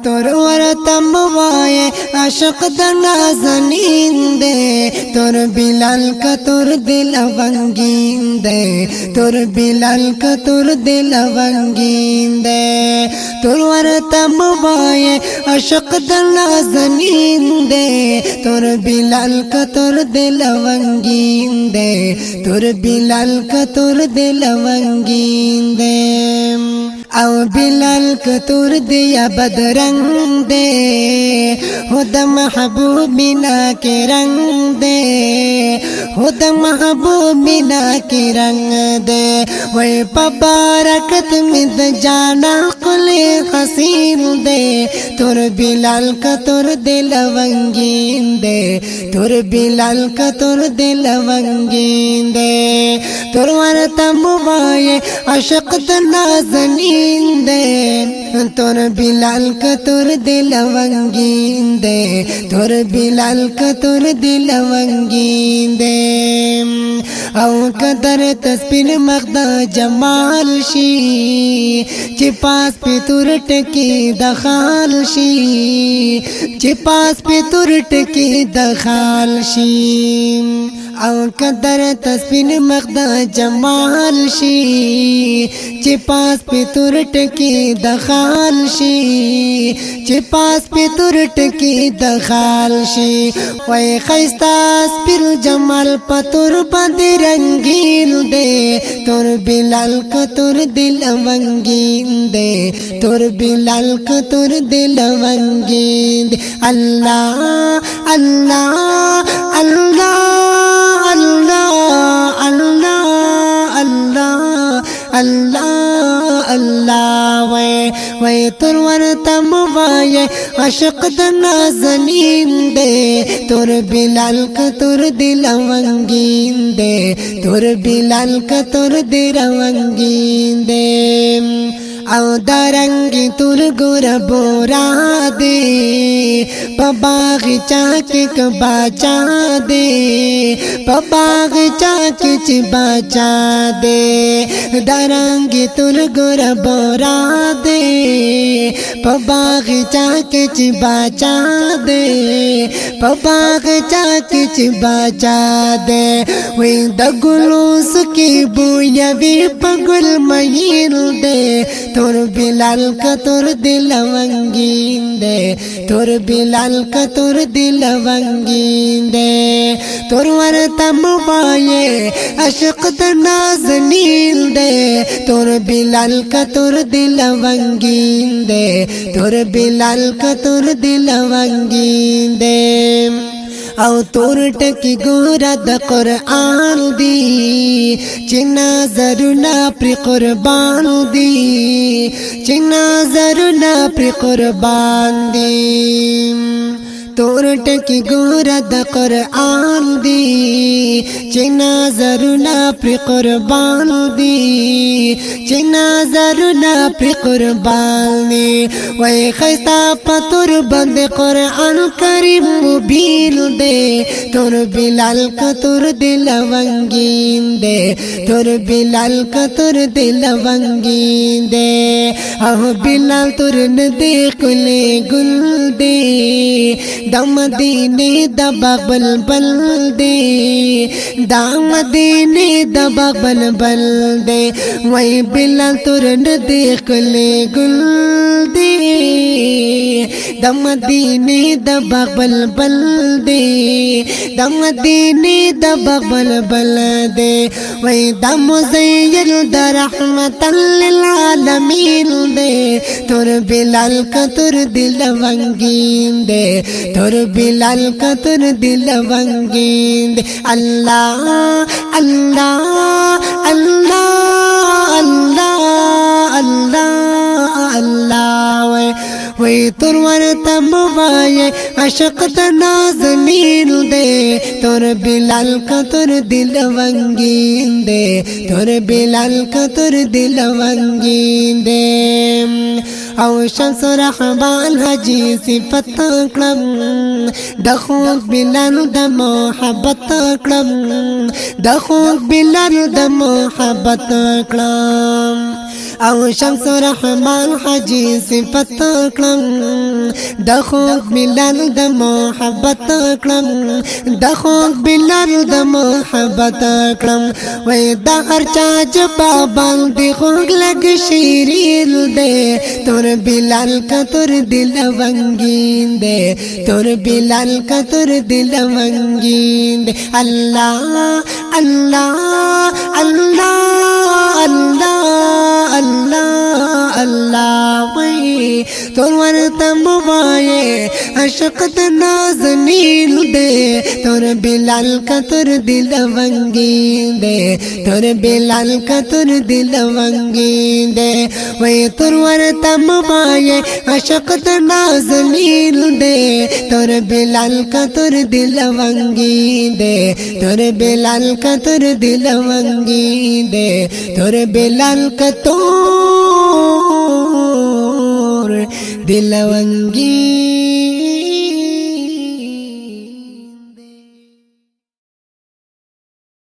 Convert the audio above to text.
तोर वरतम वाये आशिक दनाज़नीन दे तोर बिलाल का तोर दिल वंगीन दे तोर बिलाल का तोर दिल वंगीन दे तोर वरतम वाये आशिक दनाज़नीन दे तोर बिलाल का तोर दिल वंगीन दे तोर बिलाल का तोर दिल वंगीन दे औ बिलाल का तोर दिया बदरंग दे खुद महबूबिना के रंग दे खुद महबूबिना के रंग दे वही पबारकत मिद जाना कुले हसीन दे तोर बिलाल का तोर दिल वंगीन दे तोर बिलाल का तोर दिल वंगीन दे तोर वरतम वाये आशिक नाज़नीन दे तोर बिलाल का तोर दिल वंगीन दे तोर बिलाल का तोर दिल वंगीन दे औ कदर तस्बीर मगदा जमाल शी चिपास पे तुर टकी दखाल शी चिपास पे तुर टकी दखाल शी औ कदर तस्बीर मगदा जमाल शी चिपास पे तुर टकी दखाल शी चिपास पे तुर टकी दखाल शी वही खैस्तास फिर जमाल पतुर बदे रंगीन दे तोर बिलाल का तोर दिल वंगीन दे तोर बिलाल का तोर दिल वंगीन दे अल्लाह अल्लाह अल्लाह अल्लाह अल्लाह अल्लाह अल्लाह अल्लाह वे तोर वरतम वाये आशिक नाज़नीन दे तोर बिलाल का तोर दिल वंगीन दे तोर बिलाल का तोर दिल वंगीन दे औ दरंगी तुर गुर बोरा दे पबागीचा के बाचा दे पबागीचा के बाचा दे दरंगी तुर गुर बोरा दे पबागीचा के बाचा दे पबागीचा के बाचा दे वे दगुलूस की बुया भी पगुल महीन दे तोर बिलाल का तोर दिल वंगीन दे तोर बिलाल का तोर दिल वंगीन दे तोर वरतम वाये आशिक नाज़नीन दे तोर बिलाल का तोर दिल वंगीन दे तोर बिलाल का तोर दिल वंगीन दे औ तोर टकी गोरा द कुरआन दी चिना जरुना प्रि कुर्बान दी चिना जरुना प्रि कुर्बान दी तोर टकी गोरा द कुरआन दी चिना जरुना प्रि कुर्बान दी चिना जरुना प्रि कुर्बान दी वही खैस्ता पतुर बंद कुरआन करीम मुबीन दे तोर बिलाल का तोर दिल वंगीन दे तोर बिलाल का तोर दिल वंगीन दे आह बिलाल तोर न देख ले गुल दे दम दीने दबा बल बल दे दाम दीने दबा बल बल दे वही बिलाल तोर न देख ले गुल दे दम दीने दबा बल बल दे दम दीने दबा बल बल दे वही दम ज़ैल द रहमतल लिल आलमीन दे तोर बिलाल का तोर दिल वंगीन दे तोर बिलाल का तोर दिल वंगीन दे अल्लाह अल्लाह अल्लाह अल्लाह अल्लाह अल्लाह वे तोर वरतम वाये आशिक नाज़नीन दे तोर बिलाल का तोर दिल वंगीन दे तोर बिलाल का तोर दिल वंगीन दे औ शम्स रहमान हाजी सिफत क्लम दखूक बिलाल द मोहब्बत क्लम दखूक बिलाल द मोहब्बत क्लम او شمس رحمان حجی صفت کړم د خوږ بلال د محبت کړم د خوږ بلال د محبت کړم وای د هر چا جبا باندې خوږ لګ شیرین دے تور بلال کا تور دل ونگین دے تور بلال کا تور دل ونگین دے اللہ اللہ اللہ اللہ اللہ اللہ وای تور ورته موایه عشق د نازنین دے تور بلال کا تور دل ونگین دے تور بلال کا تور دل ونگین دے وای تور ورته موایه عشق د نازنین دے تور بلال کا تور دل ونگین دے تور بلال کا تور دل ونگین دے تور بلال کا تور دل ونگین